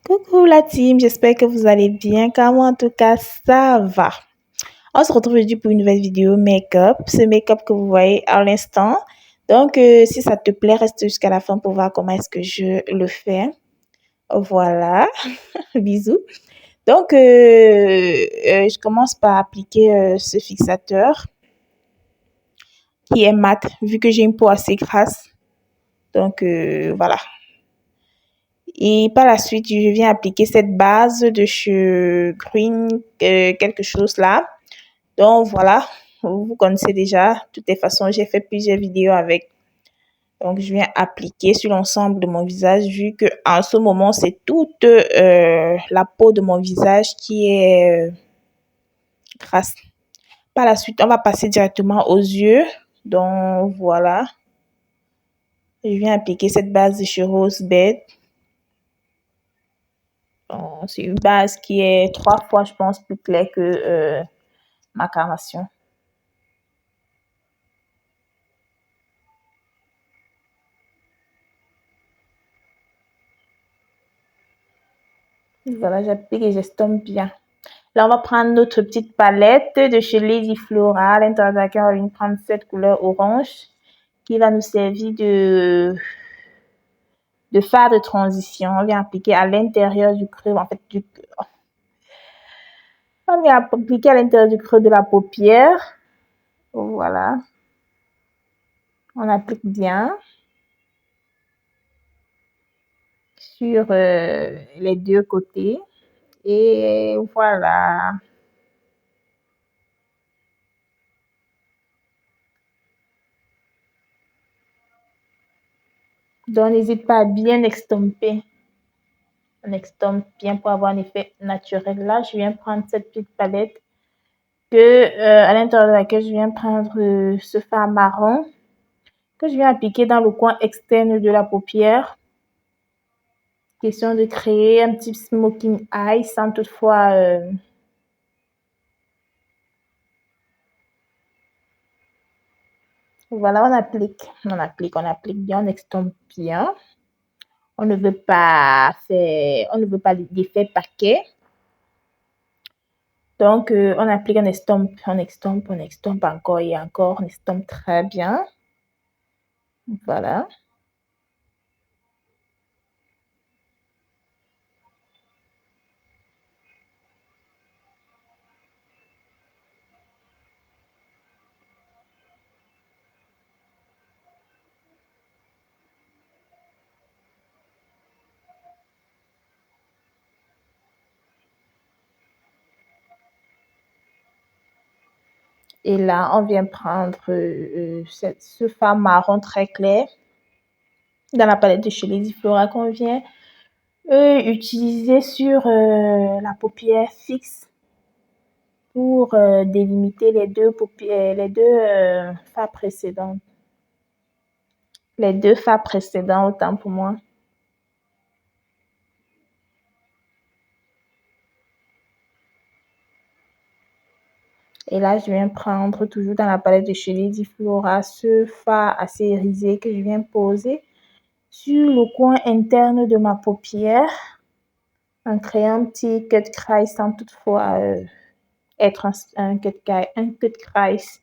Coucou la team, j'espère que vous allez bien, car moi en tout cas ça va. On se retrouve aujourd'hui pour une nouvelle vidéo make-up, ce make-up que vous voyez à l'instant. Donc si ça te plaît, reste jusqu'à la fin pour voir comment est-ce que je le fais. Voilà, bisous. Donc je commence par appliquer ce fixateur qui est mat, vu que j'ai une peau assez grasse. Donc voilà. Et par la suite, je viens appliquer cette base de chez Green quelque chose là. Donc voilà, vous connaissez déjà. De toutes les façons, j'ai fait plusieurs vidéos avec. Donc je viens appliquer sur l'ensemble de mon visage vu que en ce moment, c'est toute la peau de mon visage qui est grasse. Par la suite, on va passer directement aux yeux. Donc voilà. Je viens appliquer cette base de chez Rose Bed. C'est une base qui est 3 fois, je pense, plus claire que ma carnation. Voilà, j'applique et j'estompe bien. Là, on va prendre notre petite palette de chez Lady Flora. À l'intérieur de laquelle on va prendre cette couleur orange qui va nous servir de fard de transition. On vient appliquer à l'intérieur du creux, en fait, on vient appliquer à l'intérieur du creux de la paupière. Voilà. On applique bien sur les deux côtés. Et voilà. Donc, n'hésite pas à bien estomper. On estompe bien pour avoir un effet naturel. Là, je viens prendre cette petite palette à l'intérieur de laquelle je viens prendre ce fard marron que je viens appliquer dans le coin externe de la paupière. Question de créer un petit smoking eye sans toutefois voilà, on applique bien, on estompe bien. On ne veut pas l'effet paquet. Donc, on applique, on estompe encore et encore, on estompe très bien. Voilà. Et là, on vient prendre ce fard marron très clair dans la palette de chez Lady Flora qu'on vient utiliser sur la paupière fixe pour délimiter les deux paupières, les deux fards précédents. Les deux fards précédents, autant pour moi. Et là, je viens prendre toujours dans la palette de chez Lady Flora ce fard assez irisé que je viens poser sur le coin interne de ma paupière en créant un petit cut crease sans toutefois être un cut crease.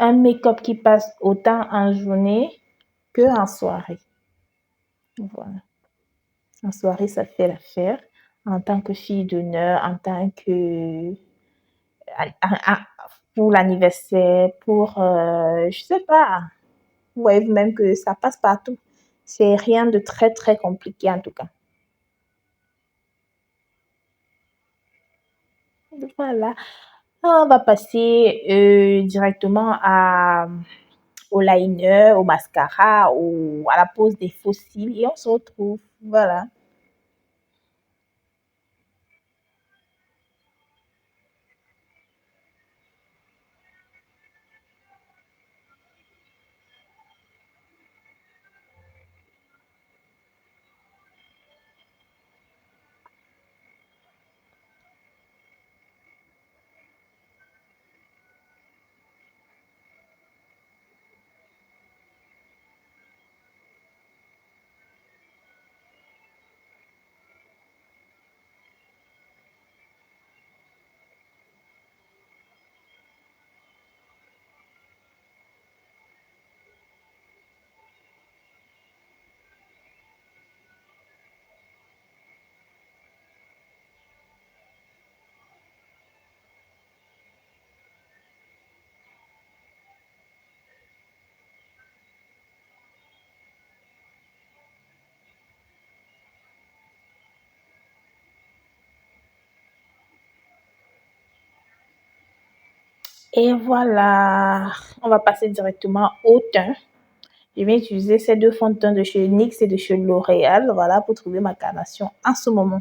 Un make-up qui passe autant en journée que en soirée. Voilà. En soirée, ça fait l'affaire. En tant que fille d'honneur, en tant que pour l'anniversaire, pour je sais pas. Vous voyez vous-même que ça passe partout. C'est rien de très très compliqué en tout cas. Voilà. On va passer directement au liner, au mascara, à la pose des faux cils et on se retrouve. Voilà. Et voilà, on va passer directement au teint. Je vais utiliser ces deux fonds de teint de chez NYX et de chez L'Oréal, voilà, pour trouver ma carnation en ce moment.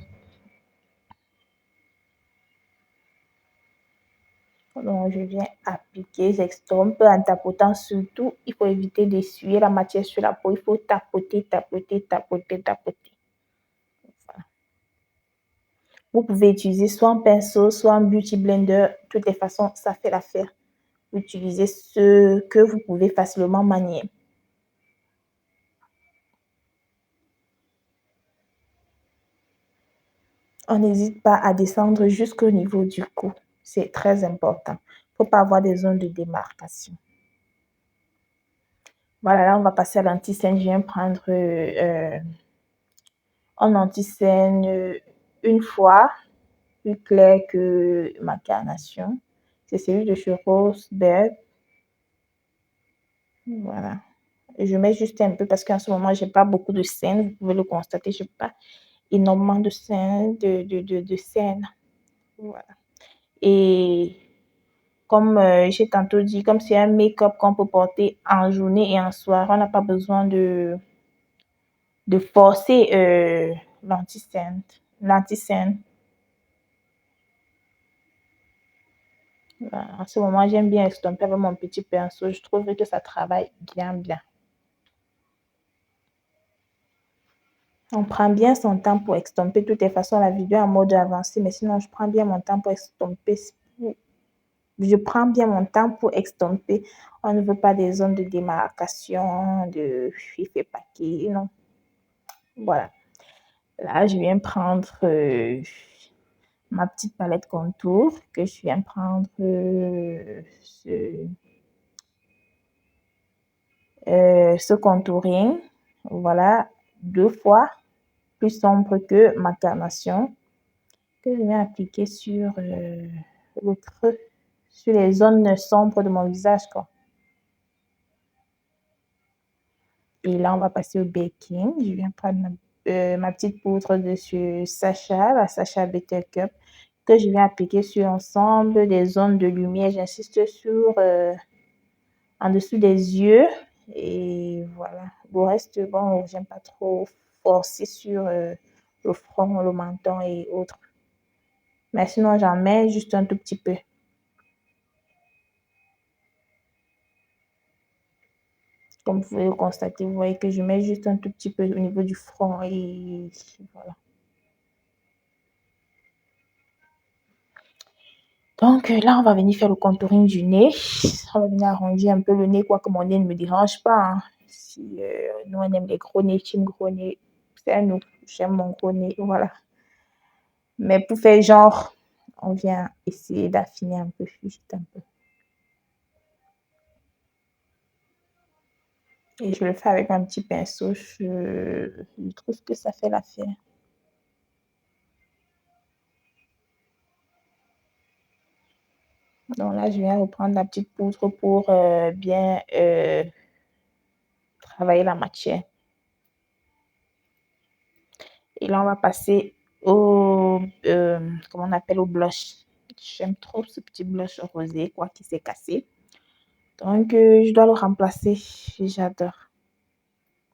Donc, je viens appliquer, j'estompe en tapotant surtout. Il faut éviter d'essuyer la matière sur la peau. Il faut tapoter, tapoter, tapoter, tapoter. Voilà. Vous pouvez utiliser soit un pinceau, soit un beauty blender. De toutes les façons, ça fait l'affaire. Vous utilisez ce que vous pouvez facilement manier. On n'hésite pas à descendre jusqu'au niveau du cou. C'est très important. Il ne faut pas avoir des zones de démarcation. Voilà, là, on va passer à l'anti-scène. Je viens prendre un anti-scène une fois plus clair que ma carnation. C'est celui de chez Rosebud. Voilà. Et je mets juste un peu parce qu'en ce moment, je n'ai pas beaucoup de scènes. Vous pouvez le constater, je n'ai pas énormément de scènes. Scènes. Voilà. Et comme j'ai tantôt dit, comme c'est un make-up qu'on peut porter en journée et en soirée, on n'a pas besoin de forcer l'anti-scène. En ce moment, j'aime bien estomper avec mon petit pinceau. Je trouve que ça travaille bien, bien. On prend bien son temps pour estomper. De toutes les façons, la vidéo est en mode avancé, mais sinon, je prends bien mon temps pour estomper. Je prends bien mon temps pour estomper. On ne veut pas des zones de démarcation, de fait paquet, non. Voilà. Là, je viens prendre ma petite palette contour que je viens prendre ce contouring. Voilà, 2 fois plus sombre que ma carnation que je viens appliquer sur le creux, sur les zones sombres de mon visage, quoi. Et là, on va passer au baking. Je viens prendre ma petite poudre de chez Sacha, la Sacha Better Cup, que je viens appliquer sur l'ensemble des zones de lumière. J'insiste sur en dessous des yeux. Et voilà. Le reste, bon, j'aime pas trop forcer sur le front, le menton et autres. Mais sinon, j'en mets juste un tout petit peu. Comme vous pouvez le constater, vous voyez que je mets juste un tout petit peu au niveau du front et voilà. Donc là, on va venir faire le contouring du nez. On va venir arranger un peu le nez, quoique mon nez ne me dérange pas. Hein. Si nous, on aime les gros nez, team gros nez, c'est à nous. J'aime mon gros nez, voilà. Mais pour faire genre, on vient essayer d'affiner un peu, juste un peu. Et je le fais avec un petit pinceau. Je trouve que ça fait l'affaire. Donc là, je viens reprendre la petite poudre pour bien travailler la matière. Et là, on va passer au, comment on appelle, au blush. J'aime trop ce petit blush rosé, quoi, qui s'est cassé. Donc, je dois le remplacer. J'adore.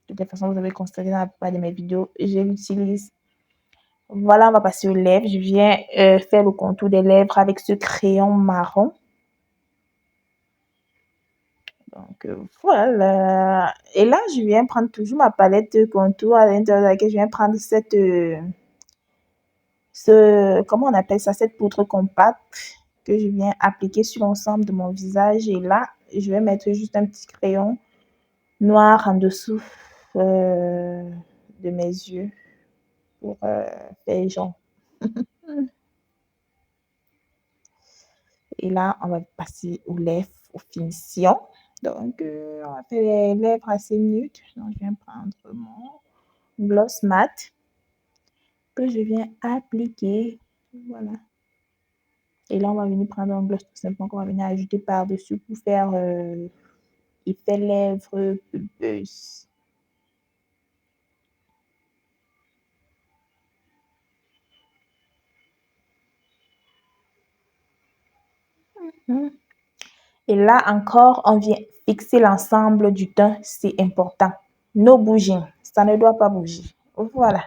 De toute façon, vous avez constaté dans la plupart de mes vidéos, je l'utilise. Voilà, on va passer aux lèvres. Je viens faire le contour des lèvres avec ce crayon marron. Donc, voilà. Et là, je viens prendre toujours ma palette de contour à l'intérieur de laquelle je viens prendre cette... comment on appelle ça, cette poudre compacte que je viens appliquer sur l'ensemble de mon visage. Et là, je vais mettre juste un petit crayon noir en dessous de mes yeux pour faire genre. Et là, on va passer aux lèvres, aux finitions. Donc, on va faire les lèvres assez nudes. Donc, je viens prendre mon gloss mat que je viens appliquer. Voilà. Et là, on va venir prendre un gloss tout simplement qu'on va venir ajouter par-dessus pour faire effet lèvres pulpeuse. Et là encore, on vient fixer l'ensemble du teint, c'est important. No bouging, ça ne doit pas bouger. Voilà.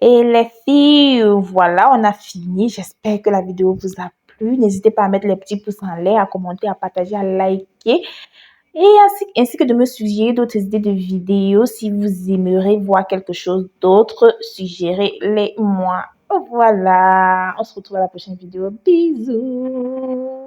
Et les filles, voilà, on a fini. J'espère que la vidéo vous a plu. N'hésitez pas à mettre les petits pouces en l'air, à commenter, à partager, à liker. Et ainsi que de me suggérer d'autres idées de vidéos. Si vous aimeriez voir quelque chose d'autre, suggérez-les moi. Voilà, on se retrouve à la prochaine vidéo. Bisous.